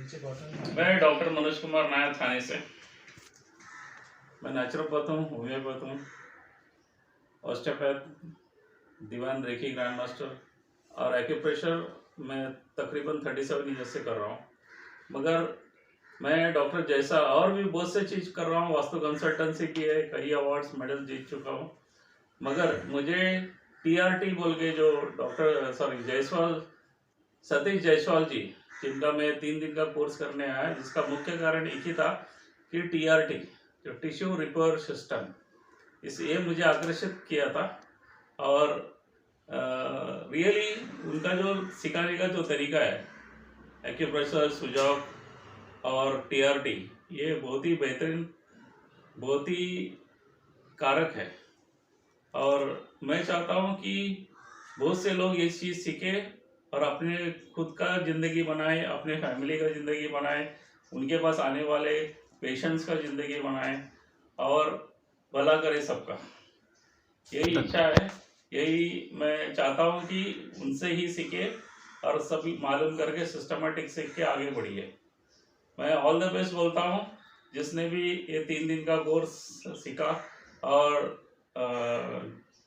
मैं डॉक्टर मनोज कुमार नायर थाने से। मैं नेचुरोपैथ हूँ, होम्योपैथ हूँ, ऑस्टियोपैथ, दीवान रेकी ग्रैंड मास्टर और एक्यूप्रेशर मैं तकरीबन 37 ईयर्स से कर रहा हूँ। मगर मैं डॉक्टर जैसा और भी बहुत से चीज़ कर रहा हूँ। वास्तु कंसल्टेंसी की है, कई अवार्ड्स मेडल जीत चुका हूँ। मगर मुझे TRT बोल के जो डॉक्टर सतीश जायसवाल जी, जिनका मैं 3 दिन का कोर्स करने आया, जिसका मुख्य कारण एक ही था कि TRT जो टिश्यू रिपेयर सिस्टम, ये मुझे आकर्षित किया था। और रियली उनका जो सिखाने का जो तरीका है, एक्यूप्रेशर, सुजॉक और TRT, ये बहुत ही बेहतरीन, बहुत ही कारक है। और मैं चाहता हूँ कि बहुत से लोग ये चीज़ सीखें और अपने खुद का ज़िंदगी बनाएं, अपने फैमिली का ज़िंदगी बनाएं, उनके पास आने वाले पेशेंट्स का ज़िंदगी बनाएं और भला करें सबका। यही इच्छा है, यही मैं चाहता हूँ कि उनसे ही सीखे और सभी मालूम करके सिस्टमेटिक सीख के आगे बढ़िए। मैं ऑल द बेस्ट बोलता हूँ जिसने भी ये 3 दिन का कोर्स सीखा। और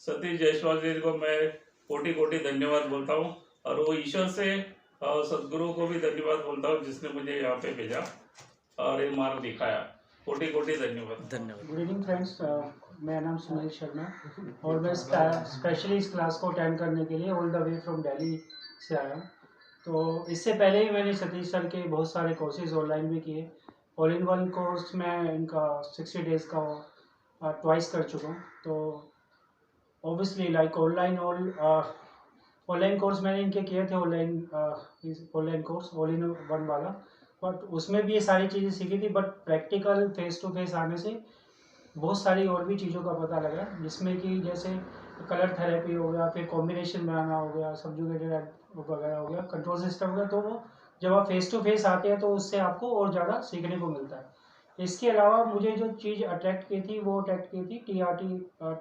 सतीश जायसवाल जी को मैं कोटि कोटि धन्यवाद बोलता हूँ और वो ईश्वर से और सदगुरु को भी धन्यवाद बोलता हूँ जिसने मुझे यहाँ पे भेजा और ये मार्ग दिखाया। कोटि कोटि धन्यवाद। गुड इवनिंग फ्रेंड्स, मेरा नाम सुनील शर्मा और मैं स्पेशली इस क्लास को अटेंड करने के लिए all the way from Delhi से आया हूँ। तो इससे पहले ही मैंने सतीश सर के बहुत सारे कोर्सेज ऑनलाइन भी किए। ऑल इन वन कोर्स में इनका 60 डेज़ का ट्वाइस कर चुका हूँ। तो ऑब्वियसली लाइक ऑनलाइन कोर्स मैंने इनके किए थे, online course all in one वाला, बट उसमें भी ये सारी चीज़ें सीखी थी। But practical face to face आने से बहुत सारी और भी चीज़ों का पता लगा, जिसमें कि जैसे कलर थेरेपी हो गया, फिर कॉम्बिनेशन बनाना हो गया, सब्जुगेटेड वगैरह हो गया, कंट्रोल सिस्टम हो गया। तो वो जब आप फेस टू फेस आते हैं तो उससे आपको और ज़्यादा सीखने को मिलता है। इसके अलावा मुझे जो चीज़ अट्रैक्ट की थी वो अट्रैक्ट की थी TRT,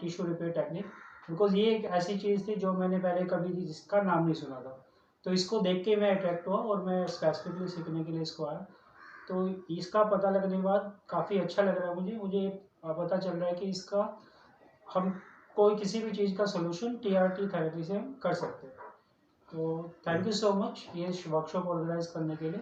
tissue repair technique, because ये एक ऐसी चीज़ थी जो मैंने पहले कभी जिसका नाम नहीं सुना था। तो इसको देख के मैं अट्रैक्ट हुआ और मैं स्पेसिफिकली सीखने के लिए इसको आया। तो इसका पता लगने के बाद काफ़ी अच्छा लग रहा है मुझे पता चल रहा है कि इसका हम कोई किसी भी चीज़ का सोल्यूशन TRT थेरेपी से हम कर सकते हैं। तो थैंक यू सो मच ये वर्कशॉप ऑर्गेनाइज करने के लिए,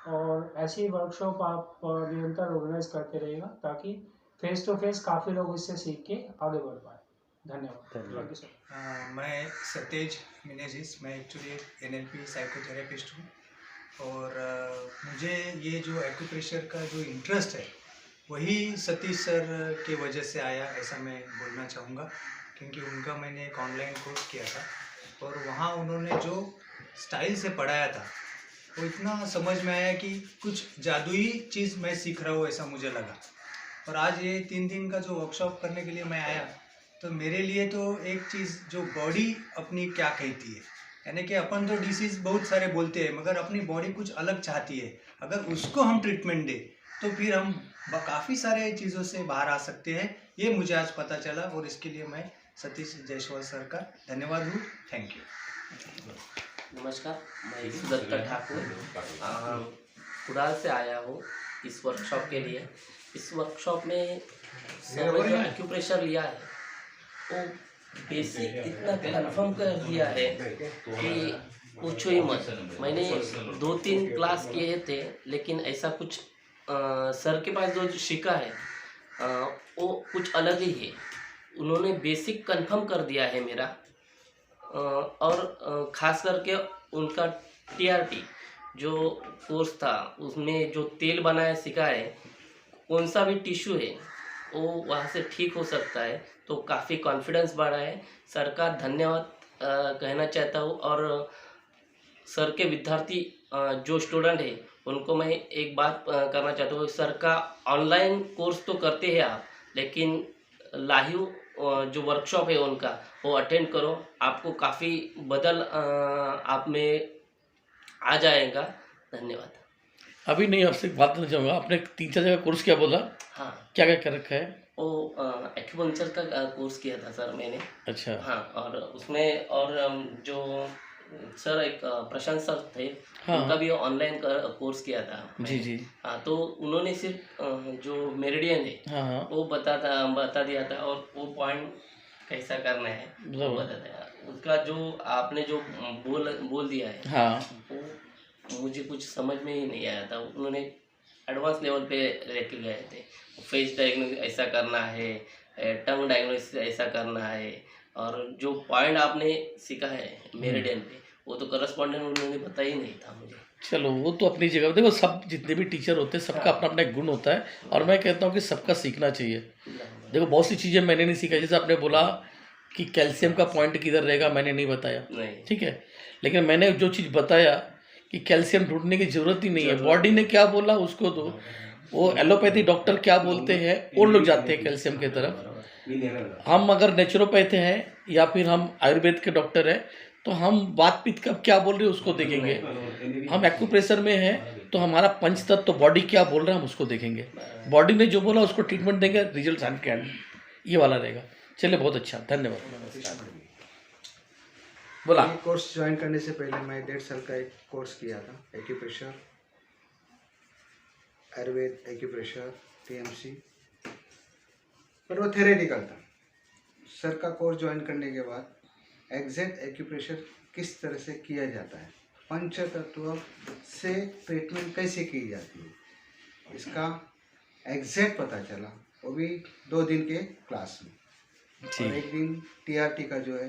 और ऐसी वर्कशॉप आप निरंतर ऑर्गेनाइज करते रहेगा ताकि फेस टू फेस काफ़ी लोग इससे सीख के आगे बढ़ पाए। धन्यवाद। Thank you sir. मैं सतेज मिनेजिस, मैं एक्चुअली NLP साइकोथेरेपिस्ट हूँ और मुझे ये जो एक्यूप्रेशर का जो इंटरेस्ट है वही सतीश सर के वजह से आया, ऐसा मैं बोलना चाहूँगा। क्योंकि उनका मैंने एक ऑनलाइन कोर्स किया था और वहाँ उन्होंने जो स्टाइल से पढ़ाया था वो इतना समझ में आया कि कुछ जादुई चीज़ मैं सीख रहा हूँ ऐसा मुझे लगा। और आज ये 3 दिन का जो वर्कशॉप करने के लिए मैं आया, तो मेरे लिए तो एक चीज़ जो बॉडी अपनी क्या कहती है, यानी कि अपन तो डिसीज़ बहुत सारे बोलते हैं मगर अपनी बॉडी कुछ अलग चाहती है। अगर उसको हम ट्रीटमेंट दें तो फिर हम काफ़ी सारे चीज़ों से बाहर आ सकते हैं। ये मुझे आज पता चला और इसके लिए मैं सतीश जायसवाल सर का धन्यवाद हूँ। Thank you. नमस्कार, मैं सुदत्ता ठाकुर कुडाल से आया हूँ इस वर्कशॉप के लिए। इस वर्कशॉप में सर ने जो एक्यूप्रेशर लिया है वो बेसिक इतना कंफर्म कर दिया है कि पूछो ही मत। मैंने 2-3 क्लास किए थे लेकिन ऐसा कुछ सर के पास जो सीखा है वो कुछ अलग ही है। उन्होंने बेसिक कंफर्म कर दिया है मेरा। और ख़ास करके उनका TRT जो कोर्स था उसमें जो तेल बनाया सिखाया है, कौन सा भी टिश्यू है वो वहाँ से ठीक हो सकता है, तो काफ़ी कॉन्फिडेंस बढ़ा है। सर का धन्यवाद कहना चाहता हूँ। और सर के विद्यार्थी जो स्टूडेंट है उनको मैं एक बात करना चाहता हूँ, सर का ऑनलाइन कोर्स तो करते हैं आप, लेकिन लाइव जो वर्कशॉप है उनका वो अटेंड करो, आपको काफ़ी बदल आप में आ जाएगा। धन्यवाद। अभी नहीं, आपसे एक बात करना चाहूँगा, आपने 3-4 जगह कोर्स किया बोला, हाँ, क्या क्या कर रखा है? वो एक्यूपंक्चर का कोर्स किया था सर मैंने। अच्छा। हाँ, और उसमें और जो सर एक प्रशांत सर थे, हाँ। उनका भी ऑनलाइन कोर्स किया था जी मैंने। जी। हाँ, तो उन्होंने सिर्फ जो मेरिडियन है हाँ हाँ। वो बता दिया था, और वो पॉइंट कैसा करना है वो बराबर। बता दिया। उसका जो आपने जो बोल दिया है हाँ वो मुझे कुछ समझ में ही नहीं आया था। उन्होंने एडवांस लेवल पे लेके गए थे, फेस डायग्नोसिस ऐसा करना है, टंग डायग्नोसिस ऐसा करना है, और जो पॉइंट आपने सीखा है मेरिडियन पे वो तो करस्पॉन्डेंट उन्होंने बताया ही नहीं था मुझे। चलो, वो तो अपनी जगह देखो, सब जितने भी टीचर होते हैं सबका अपना अपना एक गुण होता है, और मैं कहता हूँ कि सबका सीखना चाहिए। देखो बहुत सी चीज़ें मैंने नहीं सीखा, जैसे आपने बोला कि कैल्शियम का पॉइंट किधर रहेगा, मैंने नहीं बताया, नहीं, ठीक है, लेकिन मैंने जो चीज़ बताया कि कैल्शियम ढूंढने की ज़रूरत ही नहीं है, बॉडी ने क्या बोला उसको दो। वो एलोपैथी डॉक्टर क्या बोलते हैं वो लोग जाते हैं कैल्शियम की तरफ। हम अगर नेचुरोपैथ हैं या फिर हम आयुर्वेद के डॉक्टर हैं तो हम वात पित्त का क्या बोल रहे हैं उसको देखेंगे। हम एक्यूप्रेशर में हैं तो हमारा पंच तत्व तो बॉडी क्या बोल रहा है हम उसको देखेंगे। बॉडी ने जो बोला उसको ट्रीटमेंट देंगे, रिजल्ट हैंड के हैंड, ये वाला रहेगा। चलिए, बहुत अच्छा, धन्यवाद। बोला। ये कोर्स ज्वाइन करने से पहले मैं 1.5 साल का एक कोर्स किया था, एक्यूप्रेशर, आयुर्वेद, एक्यूप्रेशर, टीएमसी, पर वो थेरेटिकल था। सर का कोर्स ज्वाइन करने के बाद एग्जैक्ट एक्यूप्रेशर किस तरह से किया जाता है, पंच तत्व से ट्रीटमेंट कैसे की जाती है, इसका एग्जैक्ट पता चला, वो भी 2 दिन के क्लास में। और एक दिन टीआरटी का जो है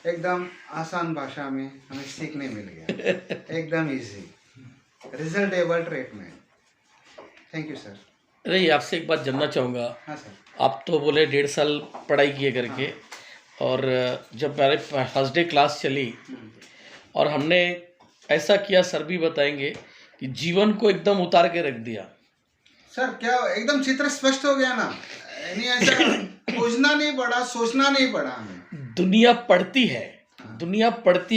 एकदम आसान भाषा में हमें सीखने मिल गया, एकदम easy, resultable treatment. Thank you sir. अरे आपसे एक बात जानना चाहूँगा। हाँ सर। आप तो बोले 1.5 साल पढ़ाई किए करके, और जब मेरे फर्स्ट डे क्लास चली और हमने ऐसा किया, सर भी बताएंगे कि जीवन को एकदम उतार के रख दिया। सर क्या एकदम चित्र स्पष्ट हो गया ना, यानी ऐसा खोजना नहीं पड़ा, सोचना नहीं पड़ा हमें। दुनिया पढ़ती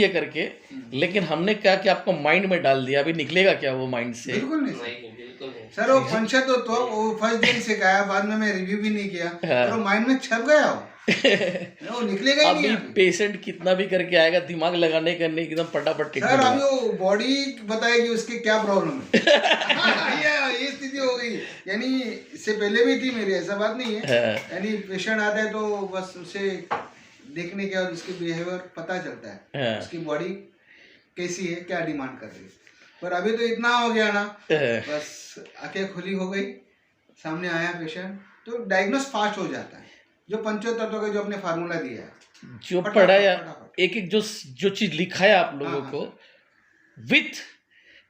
है करके, लेकिन हमने क्या कि आपको माइंड में डाल दिया। अभी निकलेगा क्या वो माइंड से? बिल्कुल नहीं बिल्कुल नहीं। सर, वो पंचतत्व तो वो फर्स्ट दिन सिखाया, बाद में मैं रिव्यू भी नहीं किया, हाँ। तो माइंड में छप गया वो निकलेगा ही अभी नहीं। पेशेंट कितना भी करके आएगा, दिमाग लगाने करने एकदम फटाफट सर अभी वो बॉडी बताएगी उसकी क्या प्रॉब्लम है। ये स्थिति हो गई, यानी इससे पहले भी थी मेरी, ऐसा बात नहीं है। यानी पेशेंट आता है तो बस उसे देखने के बाद उसकी बिहेवियर पता चलता है, उसकी बॉडी कैसी है, क्या डिमांड कर रही है। पर अभी तो इतना हो गया ना, बस आंखें खुली हो गई, सामने आया पेशेंट तो डायग्नोस फास्ट हो जाता है। जो पंचतत्व का जो अपने फार्मूला दिया है, जो पढ़ाया, एक एक जो चीज लिखाया आप लोगों को विथ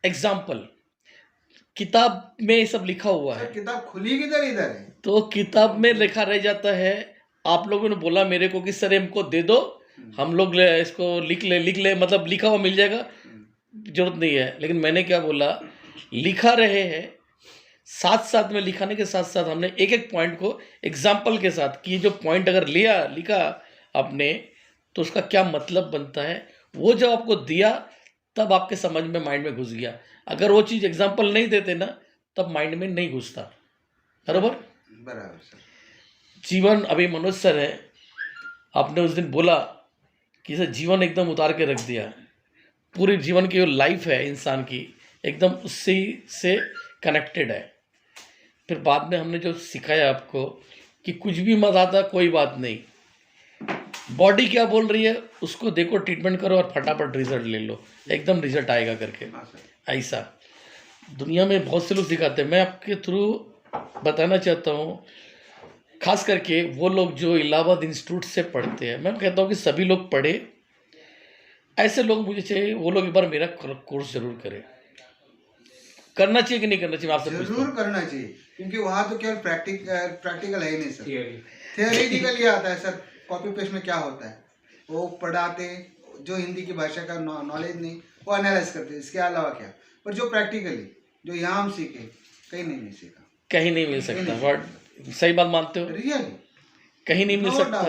एग्जाम्पल, किताब में ये सब लिखा हुआ है। किताब खुली किधर इधर है, तो किताब में लिखा रह जाता है। आप लोगों ने बोला मेरे को कि सर हमको दे दो, हम लोग इसको लिख ले, मतलब लिखा हुआ मिल जाएगा, जरूरत नहीं है। लेकिन मैंने क्या बोला, लिखा रहे हैं, साथ में लिखाने के साथ साथ हमने एक एक पॉइंट को एग्जाम्पल के साथ कि जो पॉइंट अगर लिखा आपने तो उसका क्या मतलब बनता है, वो जब आपको दिया तब आपके समझ में, माइंड में घुस गया। अगर वो चीज़ एग्जाम्पल नहीं देते ना तब माइंड में नहीं घुसता। बराबर सर। जीवन, अभी मनोज सर है, आपने उस दिन बोला कि सर जीवन एकदम उतार के रख दिया, पूरी जीवन की जो लाइफ है इंसान की एकदम उससे से कनेक्टेड है। फिर बाद में हमने जो सिखाया आपको कि कुछ भी मत आता, कोई बात नहीं, बॉडी क्या बोल रही है उसको देखो, ट्रीटमेंट करो और फटाफट रिजल्ट ले लो, एकदम रिजल्ट आएगा करके। ऐसा दुनिया में बहुत से लोग सिखाते हैं। मैं आपके थ्रू बताना चाहता हूँ, खास करके वो लोग जो इलाहाबाद इंस्टीट्यूट से पढ़ते हैं, मैं कहता हूँ कि सभी लोग पढ़े, ऐसे लोग मुझे चाहिए, वो लोग एक बार मेरा कोर्स जरूर करें। करना चाहिए कि नहीं करना चाहिए? आपसे जरूर करना चाहिए, क्योंकि वहाँ तो केवल प्रैक्टिकल है ही नहीं सर, थियोरेटिकल ही आता है सर। कॉपी पेस्ट में क्या होता है, वो पढ़ाते, जो हिंदी की भाषा का नॉलेज नहीं वो एनालाइज करते, इसके अलावा क्या। पर जो प्रैक्टिकली जो यहाँ हम सीखे, कहीं नहीं सीखा, कहीं नहीं मिल सकता। वर्ड सही बात मानते हो? रियली कहीं नहीं मिल सकता।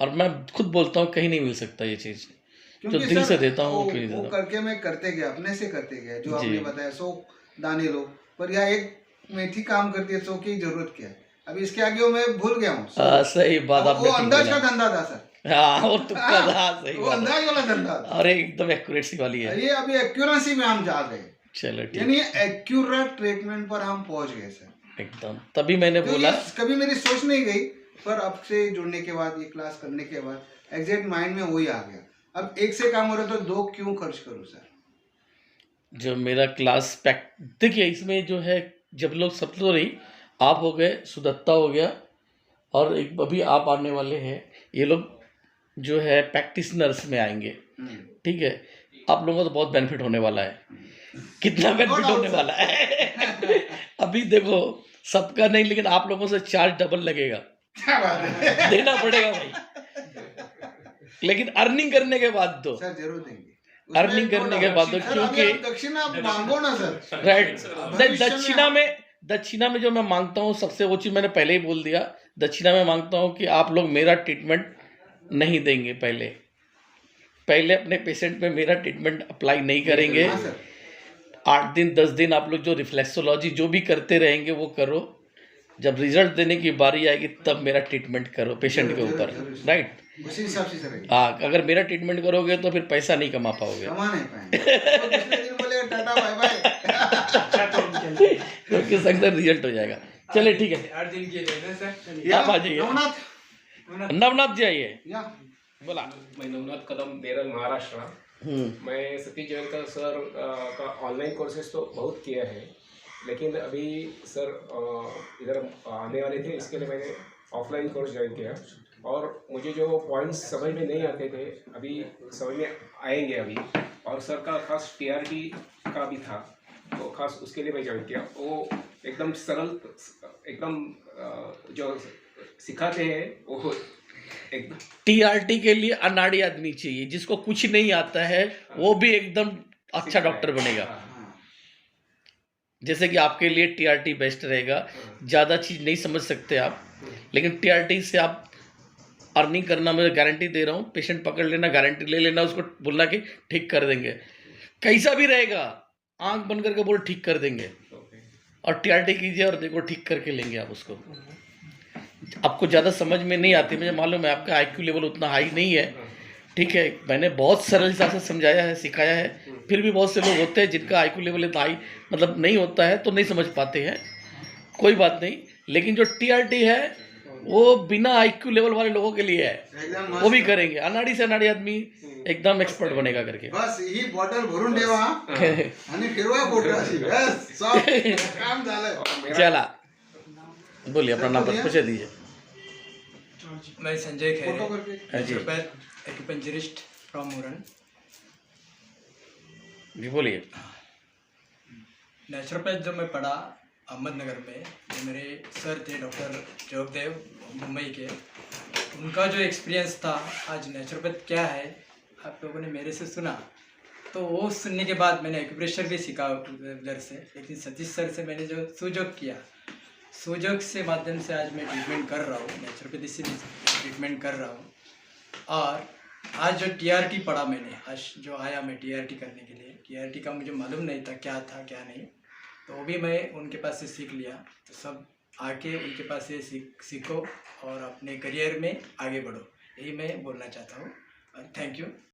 और मैं खुद बोलता हूँ कहीं नहीं मिल सकता ये चीज़, जो दिल से देता हूँ वो करके मैं करते गया, अपने से करते गया। जो आपने बताया 100 दाने लो, पर यह एक मेथी काम करती है, 100 की जरूरत क्या है। अभी इसके आगे मैं भूल गया हूँ। सही बात, वो अंदाज का धंधा था सर। हाँ वो तुक्का था, सही वो बात है। अंदाज वाला धंधा था। अरे एकदम एक्यूरेसी वाली है। ये अभी एक्यूरेसी में हम जा गए, चलो ठीक, यानी एक्यूरेट ट्रीटमेंट पर हम पहुंच गए सर। एकदम तभी मैंने तो बोला। ये कभी मेरी सोच नहीं गई, पर अब से जुड़ने के बाद, ये क्लास करने के बाद एग्जैक्ट माइंड में वही आ गया। अब एक से काम हो रहा तो दो क्यों खर्च करूं सर। जो मेरा क्लास पैक, देखिए इसमें जो है, जब लोग सब तो नहीं, आप हो गए, सुदत्ता हो गया, और एक अभी आप आने वाले हैं, ये लोग जो है प्रैक्टिशनर्स में आएंगे, ठीक है। आप लोगों को तो बहुत बेनिफिट होने वाला है। कितना बेनिफिट होने वाला है अभी देखो, सबका नहीं, लेकिन आप लोगों से चार्ज डबल लगेगा, क्या बात है देना पड़ेगा भाई, लेकिन अर्निंग करने के बाद दो, सर, जरूर देंगे। अर्निंग करने के बाद दो, सर, अभी क्योंकि आप दक्षिणा आप मांगो ना सर। राइट, भविष्य में दक्षिणा में जो मैं मांगता हूँ, सबसे वो चीज़ मैंने पहले ही बोल दिया, दक्षिणा में मांगता हूँ कि आप लोग मेरा ट्रीटमेंट नहीं देंगे, पहले अपने पेशेंट में मेरा ट्रीटमेंट अप्लाई नहीं करेंगे। हाँ सर, 8 दिन 10 दिन आप लोग जो रिफ्लेक्सोलॉजी जो भी करते रहेंगे वो करो, जब रिजल्ट देने की बारी आएगी तब मेरा ट्रीटमेंट करो पेशेंट के जरूर, ऊपर, जरूर, जरूर। राइट। उसी हिसाब से सर हाँ, अगर मेरा ट्रीटमेंट करोगे तो फिर पैसा नहीं कमा पाओगे, कमा नहीं पाएंगे। तो दूसरे दिन बोलेगा टाटा बाय बाय। क्योंकि संग रिजल्ट हो जाएगा। चलिए ठीक है, 8 दिन के लिए ना सर। आप आ जाइए। नवनाथ, नवनाथ जी आइए, या बोला। मैं नवनाथ कदम, बेरल, महाराष्ट्र। मैं सतीश जयंकर सर का ऑनलाइन कोर्सेज तो बहुत किया है, लेकिन अभी सर इधर आने वाले थे, इसके लिए मैंने ऑफलाइन कोर्स ज्वाइन किया, और मुझे जो पॉइंट्स समझ में नहीं आते थे अभी समझ में आएंगे अभी। और सर का खास टीआरटी का भी था, तो खास उसके लिए मैं ज्वाइन किया। वो एकदम सरल, एकदम जो सिखाते हैं वो एकदम। टीआरटी के लिए अनाड़ी आदमी चाहिए, जिसको कुछ नहीं आता है, वो भी एकदम अच्छा डॉक्टर बनेगा। जैसे कि आपके लिए टीआरटी बेस्ट रहेगा, ज़्यादा चीज़ नहीं समझ सकते आप, लेकिन टीआरटी से आप अर्निंग करना, मैं गारंटी दे रहा हूँ। पेशेंट पकड़ लेना, गारंटी ले लेना, उसको बोलना कि ठीक कर देंगे, कैसा भी रहेगा, आंख बंद करके बोल ठीक कर देंगे, और टीआरटी कीजिए और देखो ठीक करके लेंगे आप उसको। आपको ज़्यादा समझ में नहीं आती, मुझे मालूम है आपका आईक्यू लेवल उतना हाई नहीं है, ठीक है। मैंने बहुत सरल हिसाब से समझाया है, सिखाया है, फिर भी बहुत से लोग होते हैं जिनका आईक्यू लेवल इतना हाई मतलब नहीं होता है, तो नहीं समझ पाते हैं, कोई बात नहीं। लेकिन जो टीआरटी है वो बिना आईक्यू लेवल वाले लोगों के लिए है, एकदम वो भी करेंगे। अनाड़ी से अनाड़ी आदमी एकदम एक्सपर्ट बनेगा करके। बस ही बॉटल भरून ठेवा आणि फिरवा पोटाशी, बस सब काम झालं। चला, बोलिए अपना नाम पूछे दीजिए। मैं संजय फोटो खैरे, करके जी एक्यूपंचरिस्ट फ्रॉम मुरन। जी बोलिए। नेचुरोपैथ जो मैं पढ़ा अहमदनगर में, ये मेरे सर थे डॉक्टर जोगदेव, मुंबई के। उनका जो एक्सपीरियंस था, आज नेचुरोपैथ क्या है आप लोगों ने मेरे से सुना, तो वो सुनने के बाद मैंने एक्यूप्रेशर भी सीखा उधर से। लेकिन सतीश सर से मैंने जो सुजोग किया, सुजोग से माध्यम से आज मैं ट्रीटमेंट कर रहा हूँ, नेचुरोपैथी से भी ट्रीटमेंट कर रहा हूँ। और आज जो टीआरटी पढ़ा मैंने, आज जो आया मैं टीआरटी करने के लिए, टीआरटी का मुझे मालूम नहीं था क्या नहीं, तो वो भी मैं उनके पास से सीख लिया। तो सब आके उनके पास से सीखो और अपने करियर में आगे बढ़ो, यही मैं बोलना चाहता हूँ। Thank you.